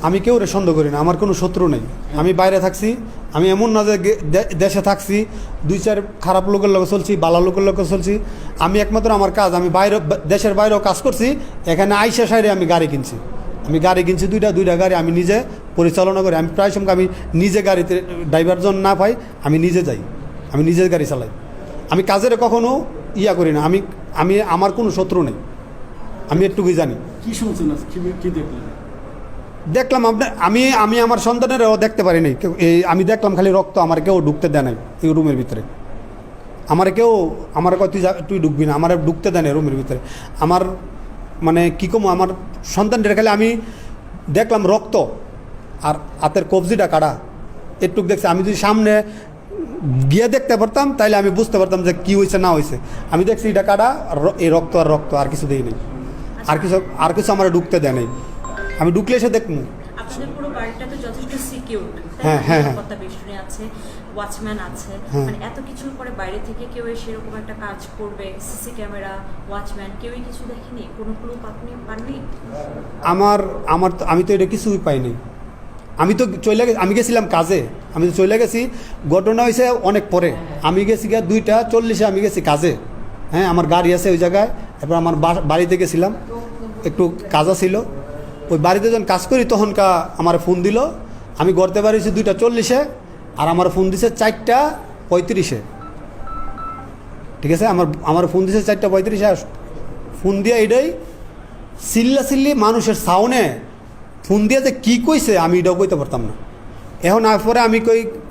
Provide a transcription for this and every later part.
আমি কেউ রে সন্দেহ করি না, আমার কোনো শত্রু নেই। আমি বাইরে থাকছি, আমি এমন না যে দেশে থাকছি 2-4 খারাপ লোকের লোক চলছি, ভালো লোকের লোক চলছি। আমি একমাত্র আমার কাজ, আমি বাইরে দেশের বাইরেও কাজ করছি, এখানে আইসা সাইডে আমি গাড়ি কিনছি। আমি গাড়ি কিনছি দুইটা গাড়ি আমি নিজে পরিচালনা করি। আমি প্রায় সময় আমি নিজে গাড়িতে ড্রাইভার জন না পাই, আমি নিজে যাই, আমি নিজে গাড়ি চালাই। আমি কাজের কখনো ইয়া করি না। আমি আমার কোনো শত্রু নেই, আমি একটুকুই জানি। কি শুনছেন, কি দেখলেন? দেখলাম আমি আমার সন্তানেরও দেখতে পারি নাই। আমি দেখলাম খালি রক্ত, আমার কেউ ঢুকতে দেয় নাই এই রুমের ভিতরে। আমার কয় তুই ঢুকবি না, আমার ঢুকতে দেয় না রুমের ভিতরে। আমার মানে কী কম, আমার সন্তানদের খালি আমি দেখলাম রক্ত আর হাতের কবজিটা কাটা, একটু দেখছি। আমি যদি সামনে গিয়ে দেখতে পারতাম তাইলে আমি বুঝতে পারতাম যে কী হয়েছে না হয়েছে। আমি দেখছি এটা কাটা, এই রক্ত আর কিছু দেই নেই, আর কিছু আমার ঢুকতে দেয় নাই। আমি ঢুকলে এসে দেখবো। আপনাদের পুরো বাড়িটা তো যথেষ্ট সিকিউর, হ্যাঁ হ্যাঁ হ্যাঁ, নিরাপত্তা বেষ্টনী আছে, ওয়াচম্যান আছে, মানে এত কিছুর পরে বাইরে থেকে কেউ এসে এরকম একটা কাজ করবে, সিসি ক্যামেরা, ওয়াচম্যান, কেউই কিছু দেখেনি? কোনো ক্লু আপনি পাননি? আমি তো এটা কিছুই পাইনি। আমি গেছিলাম কাজে, আমি তো চলে গেছি। ঘটনা হয়েছে অনেক পরে, আমি গেছি 2:40 আমি গেছি কাজে। হ্যাঁ, আমার গাড়ি আছে ওই জায়গায়। এরপর আমার বাড়িতে গেছিলাম, একটু কাজা ছিল। ওই বাড়িতে যখন কাজ করি তখনকার আমার ফোন দিল। আমি গড়তে পারিছি 2:40 আর আমার ফোন দিছে 4:35। ঠিক আছে, আমার ফোন দিছে 4:35। ফোন দিয়ে এটাই চিল্লি মানুষের সাউনে ফোন দিয়ে যে কী কইছে আমি এটাও কইতে পারতাম না। এখন পরে আমি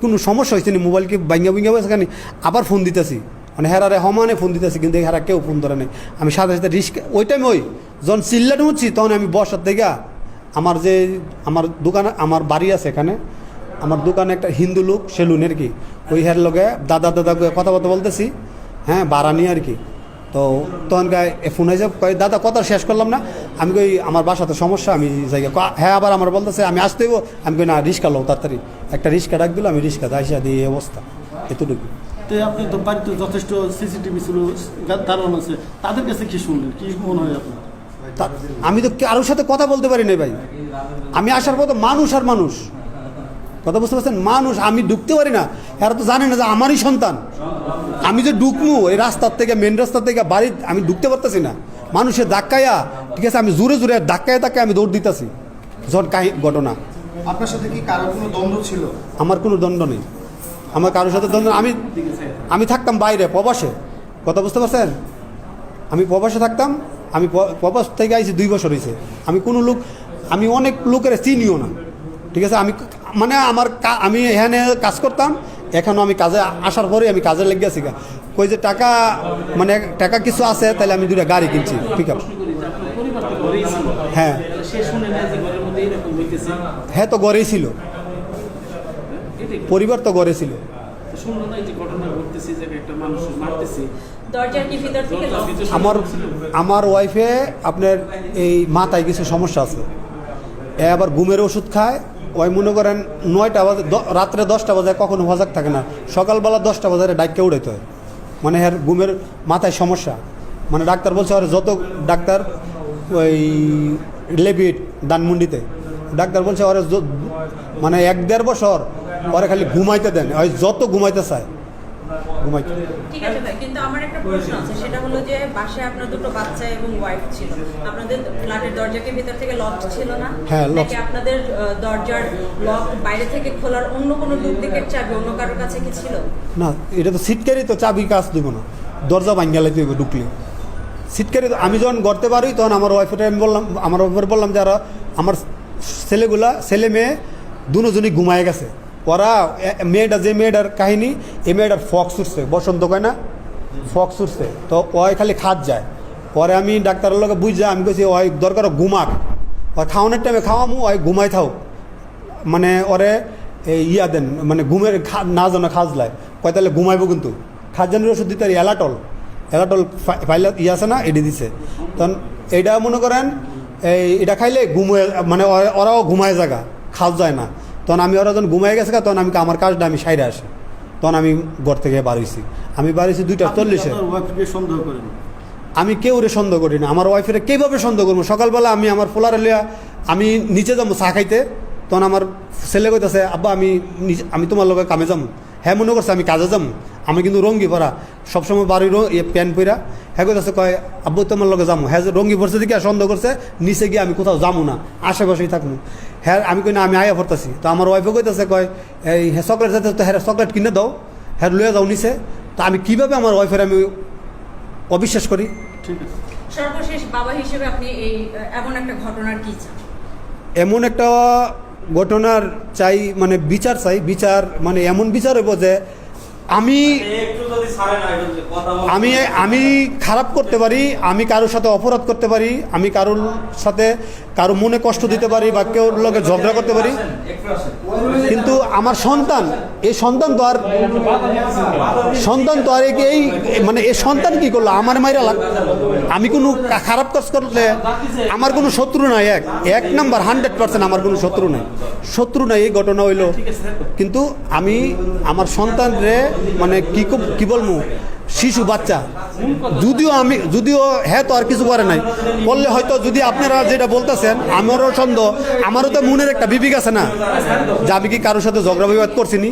কোনো সমস্যা হয়েছে নি, মোবাইল কি ভাঙ্গা হয়েছে কেন, আবার ফোন দিতেছি, মানে হেরারে সমানে ফোন দিতেছি, কিন্তু হেরা কেউ ফোন ধরে নেই। আমি সাথে রিস্ক ওই টাইমে যখন চিল্লাটা উঠছি তখন আমি বসার থেকে আমার দোকানে, আমার বাড়ি আছে এখানে, আমার দোকানে একটা হিন্দু লোক সেলুন আর কি, ওই হের লগে দাদা কথাবার্তা বলতেছি। হ্যাঁ, ভাড়া নিয়ে আর কি। তো তখন ফোন হয়েছে, দাদা কথা শেষ করলাম না। আমি আমার বাসাতে সমস্যা, আমি জায়গা। হ্যাঁ, আবার আমার বলতেছে আমি আসতে হইব। আমি না, রিক্সা লো তাড়াতাড়ি। একটা রিক্সা ডাক দিল, আমি রিক্সা আইসা দিয়ে এই অবস্থা, এতটুকু। তো আপনি তো বাড়িতে যথেষ্ট সিসিটিভি ছিল, দারোয়ান আছে, তাদের কাছে কি শুনলেন, কি মনে হয় আপনার? আমি তো কারোর সাথে কথা বলতে পারি না ভাই। আমি আসার পর তো মানুষ আর মানুষ, কথা বুঝতে পারছেন, মানুষ। আমি ঢুকতে পারি না, এরা তো জানে না যে আমারই সন্তান। আমি যে ঢুকবো এই রাস্তার থেকে, মেন রাস্তার থেকে বাড়ি, আমি ঢুকতে পারতেছি না। মানুষের ধাক্কায়া, ঠিক আছে, আমি জোরে ধাক্কায় আমি দৌড় দিতেছি। যখন ঘটনা। আপনার সাথে কি কারোর কোনো দ্বন্দ্ব ছিল? আমার কোনো দ্বন্দ্ব নেই, আমার কারোর সাথে দ্বন্দ্ব। আমি থাকতাম বাইরে প্রবাসে, কথা বুঝতে পারছেন, আমি প্রবাসে থাকতাম। আমি প্রবাস থেকে আইছি 2 বছর হয়েছে। আমি অনেক লোকের চিনিও না, ঠিক আছে। আমি এখানে কাজ করতাম, এখনও আমি কাজে আসার পরে আমি কাজে লেগে গেছি। কই যে টাকা কিছু আছে, তাহলে আমি 2টা গাড়ি কিনছি, ঠিক আছে। হ্যাঁ হ্যাঁ, তো গড়েই ছিল, পরিবার তো গড়ে ছিল। আমার ওয়াইফে আপনার এই মাথায় কিছু সমস্যা আছে, আবার ঘুমের ওষুধ খায়। ওই মনে করেন 9টা বাজে, রাত্রে 10টা বাজে কখনো সজাগ থাকে না, সকালবেলা 10টা বাজারে ডাক্তার উড়াইতে হয়। মানে এর ঘুমের মাথায় সমস্যা। মানে ডাক্তার বলছে আর যত ডাক্তার ওই লেবিট ধানমন্ডিতে ডাক্তার বলছে ওরা মানে 1-1.5 বছর পরে খালি ঘুমাইতে দেন, ওই যত ঘুমাইতে চায় ঘুমাইতে। ঠিক আছে ভাই, কিন্তু আমার একটা প্রশ্ন আছে, সেটা হলো যে বাসায় আপনার 2টো বাচ্চা এবং ওয়াইফ ছিল, আপনাদের ফ্ল্যাটের দরজাকে ভিতর থেকে লক ছিল না? হ্যাঁ, লক। আপনাদের দরজার লক বাইরে থেকে খোলার অন্য কোনো ডুপ্লিকেট চাবি অন্য কারোর কাছে কি ছিল? না, এটা তো সিটকারি, তো চাবি কাজ দিব না, দরজা ভাঙ্গালে দিব ঢুকলে। সিটকারি আমি যখন গড়তে পারি তখন আমার ওয়াইফের আমি বললাম, আমার ওয়াইফের বললাম যে আমার ছেলে মেয়ে দুজনই ঘুমায় গেছে। ওরা যে মেয়েটার কাহিনী, এই মেয়েটার ফক্স উঠছে, বসন্ত কয় না, ফক্স উঠছে, তো ওই খালি খাত যায়। পরে আমি ডাক্তারের লোকে বুঝ আমি কেছি ওই দরকার ঘুমাক, ওই খাওয়ানোর টাইমে খাওয়ামু, ওই ঘুমাই থাও, মানে ওরে ইয়া দেন, মানে ঘুমের না যেন খাজলায়। কয় তাহলে ঘুমাইবো, কিন্তু খাজানের ওষুধ দিতে এলাটল ফাইলে ইয়ে আছে না, এটি দিছে। তখন এইটা মনে করেন এটা খাইলে ঘুমে, মানে ওরাও ঘুমায় জায়গা, খাওয়া যায় না। তখন আমি ওরা যখন ঘুমাই গেছে, তখন আমি আমার কাজটা আমি সাইডে আসি, তখন আমি ঘর থেকে বাড়িছি। আমি বাড়িছি 2:40। সন্দেহ করেন? আমি কেউ রে সন্দেহ করি না। আমার ওয়াইফের কীভাবে সন্দেহ করবো? সকালবেলা আমি আমার পোলারে লিয়া আমি নিচে যাবো চা খাইতে, তখন আমার ছেলে কইতেছে আব্বা আমি তোমার লগে কামে যাবো। হ্যাঁ মনে করছে আমি কাজে যাবো, আমি কিন্তু রঙ্গি পরা সবসময় বাড়ির প্যান্ট পরা। হ্যাঁ কইতেছে কয় আব্বু তোমার লগে যাবো। হ্যাঁ রঙ্গি পড়ছে দিকে সন্দেহ করছে, নিচে গিয়ে আমি কোথাও যাবো না, আশেপাশেই থাকবো। হ্যাঁ আমি কই না আমি আয়া পড়তেছি। তো আমার ওয়াইফে কইতেছে কয় এই হ্যাঁ চকলেট যাতে, তো হ্যাঁ চকলেট কিনে দাও, হ্যাঁ লয়ে যাও নিচে। তো আমি কীভাবে আমার ওয়াইফের আমি অবিশ্বাস করি? ঠিক আছে। সর্বশেষ বাবা হিসেবে আপনি এই এমন একটা ঘটনার কি চান? এমন একটা ঘটনার চাই, মানে বিচার চাই, বিচার মানে এমন বিচার হইব যে আমি আমি আমি খারাপ করতে পারি, আমি কারোর সাথে অপরাধ করতে পারি, আমি কারোর সাথে কারো মনে কষ্ট দিতে পারি বা কেউ লগে ঝগড়া করতে পারি, কিন্তু আমার সন্তান, এই সন্তান তো আর এই মানে এই সন্তান কি করলো আমার মাইরা লাগ। আমি কোনো খারাপ কাজ করলে আমার কোনো শত্রু নাই, এক নাম্বার 100% আমার কোনো শত্রু নাই। এই ঘটনা হইলো, কিন্তু আমি আমার সন্তানরে মানে কি বলবো, শিশু বাচ্চা, যদিও হ্যাঁ তো আর কিছু করে নাই বললে হয়তো, যদি আপনারা যেটা বলতেছেন আমারও তো মনের একটা বিবেক আছে না, যে আমি কি কারোর সাথে ঝগড়া বিবাদ করছিনি।